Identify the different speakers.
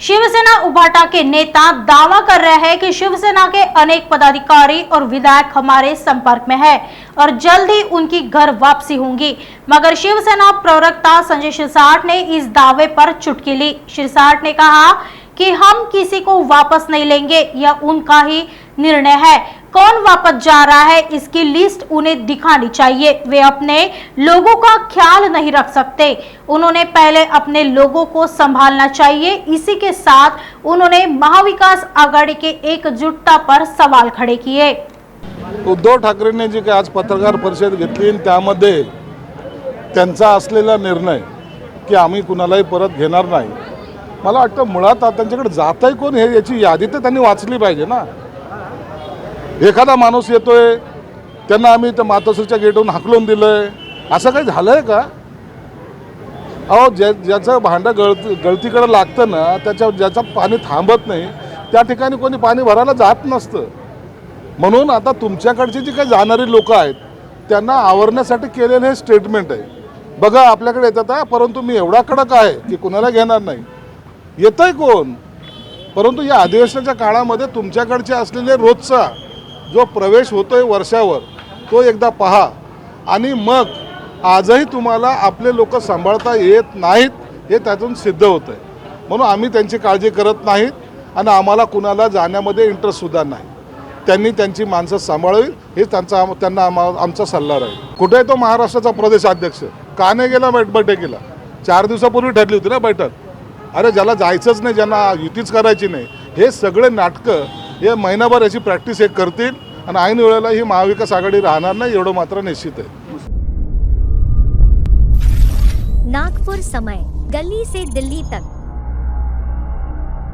Speaker 1: शिवसेना उभाटा के नेता दावा कर रहे हैं कि शिवसेना के अनेक पदाधिकारी और विधायक हमारे संपर्क में है और जल्द ही उनकी घर वापसी होंगी। मगर शिवसेना प्रवक्ता संजय शिरसाट ने इस दावे पर चुटकी ली। शिरसाट ने कहा कि हम किसी को वापस नहीं लेंगे, यह उनका ही निर्णय है। कौन वापस जा रहा है इसकी लिस्ट उन्हें दिखानी चाहिए। वे अपने लोगों का ख्याल नहीं रख सकते, उन्होंने पहले अपने लोगों को संभालना चाहिए। इसी के साथ उन्होंने महाविकास आघाड़ी के एकजुटता पर सवाल खड़े किए।
Speaker 2: उद्धव ठाकरेंनी जी काही आज पत्रकार परिषद घेतली त्यामध्ये त्यांचा असलेला निर्णय की आम्ही कुणालाही परत घेणार नाही, मला वाटतं मुळात त्यांच्याकडे जातंय कोण हे याची यादी तर त्यांनी वाचली पाहिजे ना। एखादा माणूस येतोय त्यांना आम्ही त्या मातोश्रीच्या गेटवरून हाकलून दिलंय, असं काही झालंय का? अहो ज्याचं भांडं गळतीकडे लागतं ना, ज्याचं पाणी थांबत नाही त्या ठिकाणी कोणी पाणी भरायला जात नसतं। म्हणून आता तुमच्याकडची जी काही जाणारी लोक आहेत त्यांना आवरण्यासाठी केलेलं हे स्टेटमेंट आहे। बघा आपल्याकडे येतात, परंतु मी एवढा कडक आहे की कुणाला घेणार नाही। येतंय कोण? परंतु या अधिवेशनाच्या काळामध्ये तुमच्याकडचे असलेले रोजचा जो प्रवेश होतोय वर्षावर तो एकदा पहा आणि मग आजही तुम्हाला आपले लोक सांभाळता येत नाहीत हे त्यातून सिद्ध होतंय। म्हणून आम्ही त्यांची काळजी करत नाहीत आणि आम्हाला कुणाला जाण्यामध्ये इंटरेस्ट सुद्धा नाही। त्यांनी त्यांची माणसं सांभाळावी हे त्यांना आमचा सल्ला राहील। कुठे तो महाराष्ट्राचा प्रदेशाध्यक्ष का नाही गेला बैठकीला? 4 दिवसापूर्वी ठरली होती ना बैठक। अरे ज्याला जायचंच नाही, ज्यांना युतीच करायची नाही, हे सगळे नाटकं हे महिनाभर याची प्रॅक्टिस हे करतील आणि ऐन वेळेला ही महाविकास आघाडी राहणार नाही एवढं मात्र निश्चित आहे।
Speaker 3: नागपुर समय, गली से दिल्ली तक।